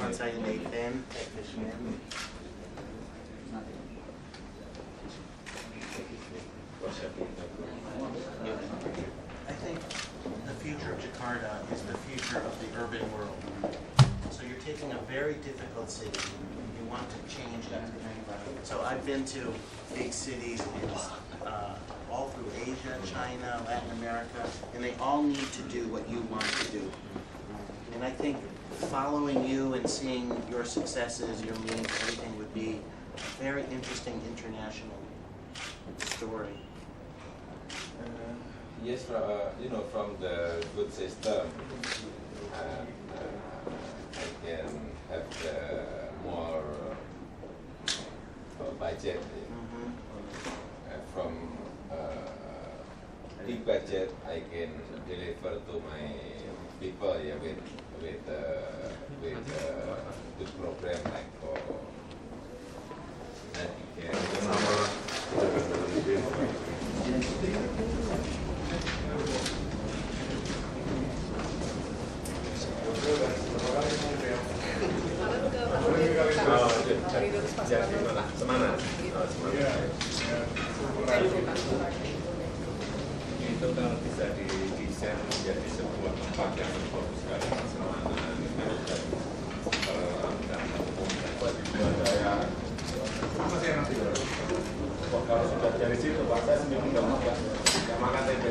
once I make them, technician. I think the future of Jakarta is the future of the urban world. So you're taking a very difficult city, you want to change it. So I've been to big cities in, all through Asia, China, Latin America, and they all need to do what you want to do. And I think following you and seeing your successes, your means, everything would be a very interesting international story. Yes, from the good system, I can have more budget. From big budget, I can deliver to my people with good program like for itu kalau bisa didesain menjadi sebuah tempat yang bagus sekali kalau sudah dari situ Pak saya seminggu nggak makan tempe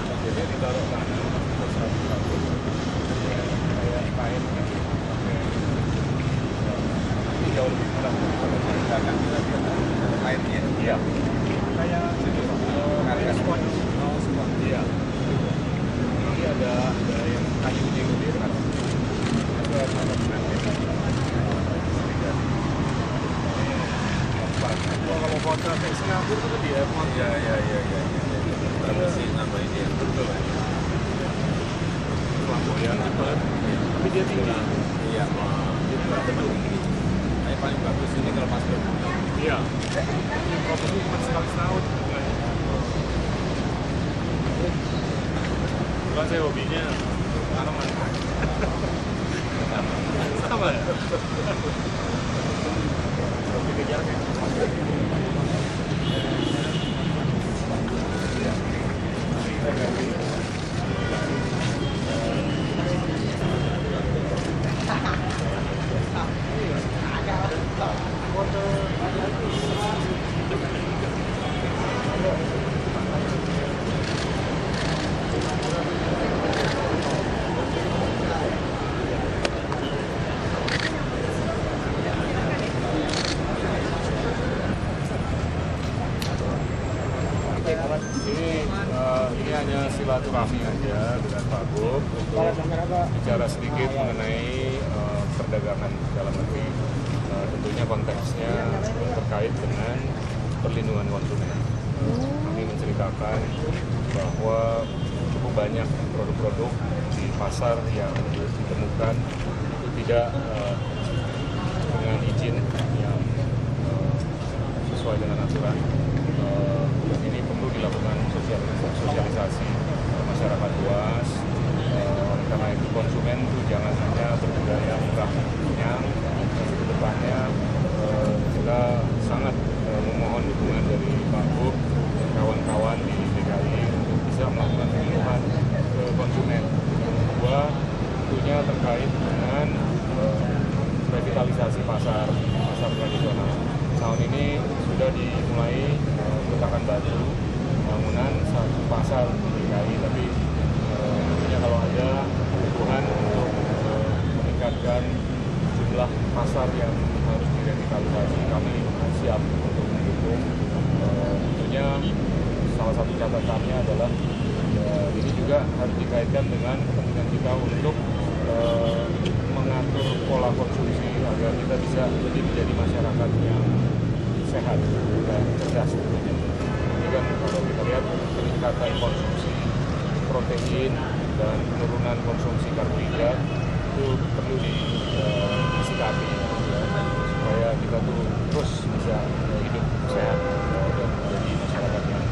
jadi ditaruh tanah satu-satu kayak kain gitu. Ini jauh lebih mudah. Akan kita kainnya. Iya. Kayak kayak spons. Oh, spons. Iya. Jadi ada yang kayu di kan. Ada kalau foto kayak Singapura itu dia iya. Tapi sih nama ini yang betul aja. Flamboyan tapi dia tinggi. Iya, jadi betul ini. Yang paling bagus ini kalau pas berbuka. Iya. Properti cuma sekali setahun. Bukan saya hobinya tanaman. Sama ya? Hobi kejar kan? Ini hanya silaturahmi aja dengan Pak Gub untuk bicara sedikit mengenai perdagangan dalam negeri. Tentunya konteksnya terkait dengan perlindungan konsumen. Kami menceritakan bahwa cukup banyak produk-produk di pasar yang ditemukan itu tidak dengan izin yang sesuai dengan aturan. Dan ini perlu dilakukan sosialisasi masyarakat luas. Oleh karena itu konsumen itu jangan hanya berbudaya murah kenyang. Ke depannya kita sangat memohon dukungan dari Pak Gub dan kawan-kawan di DKI untuk bisa melakukan penyuluhan ke konsumen. Yang kedua tentunya terkait dengan revitalisasi pasar tradisional. Tahun ini sudah dimulai peletakan batu bangunan satu pasar di DKI, tapi tentunya kalau ada kebutuhan untuk meningkatkan jumlah pasar yang harus direvitalisasi, kami siap untuk mendukung. Tentunya salah satu catatannya adalah ini juga harus dikaitkan dengan kepentingan kita untuk mengatur pola konsumsi agar kita bisa lebih menjadi masyarakat yang sehat dan cerdas tentunya. Ini kan kalau kita lihat peningkatan konsumsi protein dan penurunan konsumsi karbohidrat itu perlu disikapi ya, supaya kita tuh terus bisa hidup sehat dan menjadi masyarakat yang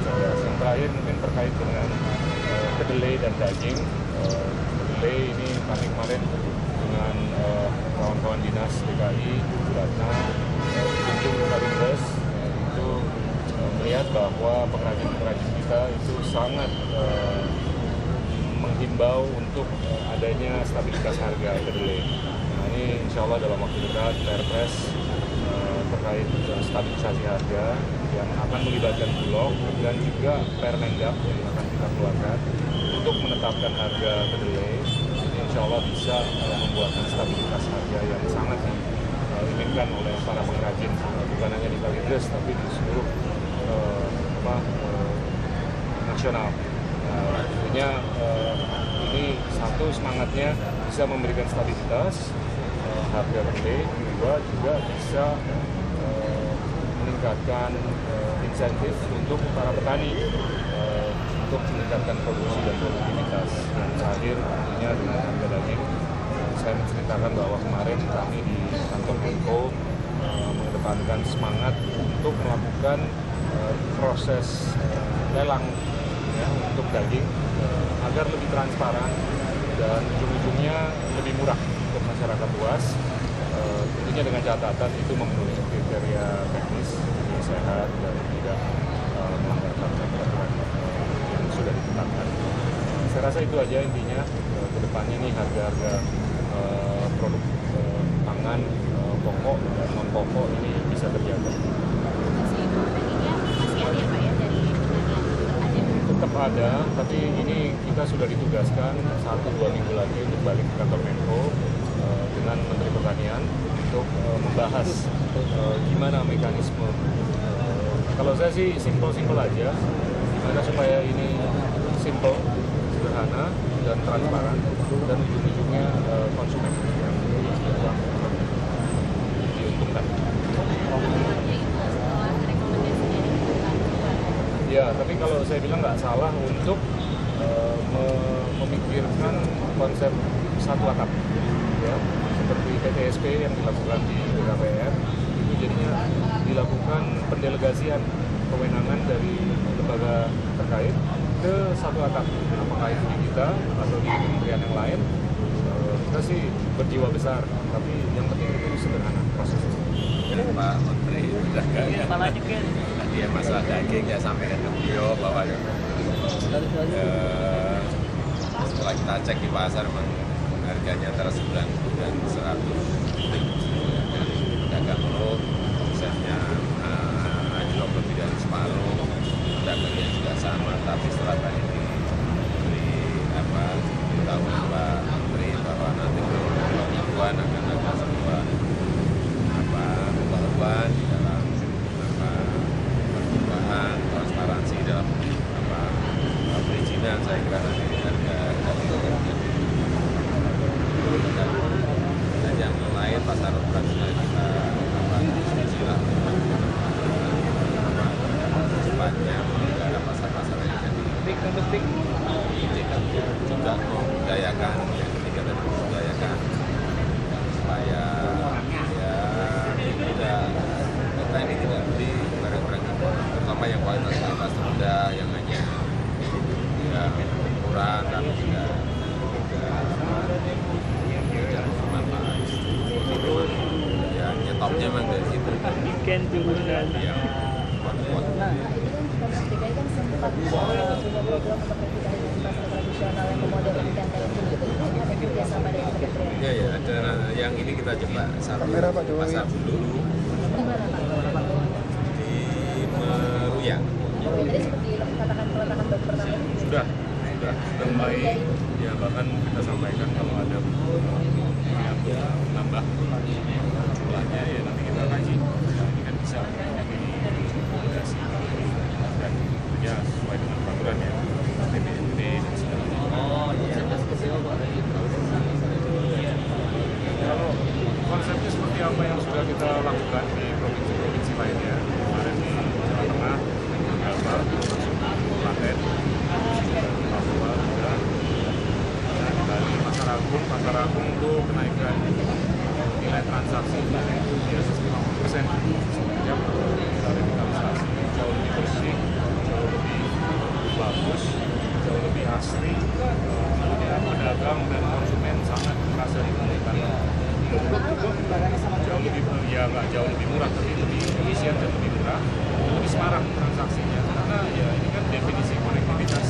cerdas. Yang terakhir mungkin terkait dengan kedelai dan daging. Kedelai ini kami kemarin dengan kawan-kawan dinas DKI, Bu Ratna, kunjung ke Kalideres, itu melihat bahwa pengrajin-pengrajin kita itu sangat menghimbau untuk adanya stabilitas harga kedelai. Nah ini insya Allah dalam waktu dekat Perpres terkait stabilisasi harga yang akan melibatkan Bulog dan juga Permendag yang akan kita keluarkan untuk menetapkan harga kedelai. Ini insya Allah bisa membuatkan stabilitas harga yang sangat diinginkan oleh para pengrajin, bukan hanya di Kalideres tapi di seluruh nasional. Tentunya ini satu semangatnya bisa memberikan stabilitas harga kedelai, kedua juga bisa meningkatkan insentif untuk para petani untuk meningkatkan produksi dan produktivitas. Dan terakhir tentunya dengan harga daging, saya menceritakan bahwa kemarin kami di kantor Menko mengedepankan semangat untuk melakukan proses lelang ya, untuk daging agar lebih transparan dan ujung-ujungnya lebih murah untuk masyarakat luas. Tentunya dengan catatan itu memenuhi kriteria teknis, ini sehat dan tidak melanggar peraturan yang sudah ditetapkan. Saya rasa itu aja intinya. Kedepannya nih harga-harga produk pangan pokok dan non pokok ini bisa terjaga. Masih ada ya Pak ya dari Tetap ada, tapi ini kita sudah ditugaskan 1-2 minggu lagi untuk balik ke kantor Menko dengan Menteri Pertanian untuk membahas gimana mekanisme. Kalau saya sih simpel aja, gimana supaya ini simpel, sederhana, dan transparan, dan ujung-ujungnya konsumen yang diuntungkan. Ya, tapi kalau saya bilang nggak salah untuk memikirkan konsep satu atap, ya, seperti PTSP yang dilakukan di BKPR, itu jadinya dilakukan pendelegasian kewenangan dari lembaga terkait ke satu atap, apakah itu di kita atau di kementerian yang lain. Kita sih berjiwa besar, tapi yang penting itu sederhana prosesnya. Pak Menteri Perdagangan tadi ya masalah daging ya sampaikan ke beliau bahwa setelah kita cek di pasar memang harganya antara 90 dan 100 dan pedagang mengeluh omsetnya anjlok lebih dari separuh, dagangnya juga sama, tapi setelah tadi tahu Pak Menteri bahwa nanti mingguan akan ada sebuah pembaharuan di dalam pertumbuhan transparansi dalam perizinan. Saya kira nanti harga dan yang lain pasar tradisional kita diskusi lah cepatnya menggara pasar-pasar yang jadi juga membudayakan yang ketiga tadi membudayakan supaya kita ini tidak beli barang-barang impor, terutama yang kualitas rendah yang hanya murah tapi tidak bermanfaat. Itu ya nyetopnya memang dari situ. Weekend turunan. Yang kuat-kuat. Nah, ini kan Pemprov DKI kan sempat punya program untuk revitalisasi pasar tradisional yang memodernkan kayak gitu. Itu ada kerjasama dengan kementerian. Iya ya, ada yang ini kita coba satu pasar dulu Di mana Pak? di Meruyang. Oh, tadi seperti katakan peletakan batu pertama itu. Sudah mulai, ya bahkan kita sampaikan kalau ada yang nambah jumlahnya ya nanti kita kaji. Ini kan bisa diakomodasi dan tentunya sesuai dengan peraturan ya APBD dan segala Kalau konsepnya seperti apa yang sudah kita lakukan di provinsi-provinsi lainnya, kemarin di Jawa Tengah, Jawa, Klaten, Papua juga, dan di Bali, Pasar Agung itu kenaikan nilai transaksi di atas 50% semenjak kita revitalisasi, jauh lebih bersih, jauh lebih bagus, jauh lebih asri. Pedagang dan konsumen sangat merasa diuntungkan. Jauh lebih nggak jauh lebih murah, tapi lebih efisien dan lebih murah, lebih semarak transaksinya. Karena ya ini kan definisi konektivitas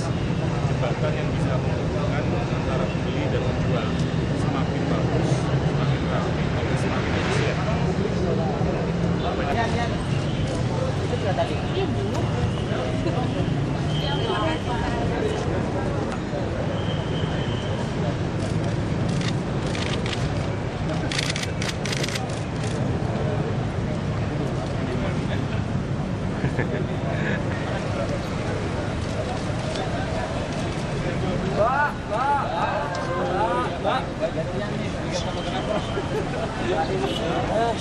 jembatan yang bisa menghubungkan antara pembeli dan penjual. Semakin bagus, semakin rapi, semakin efisien. Itu juga tadi. Hehehe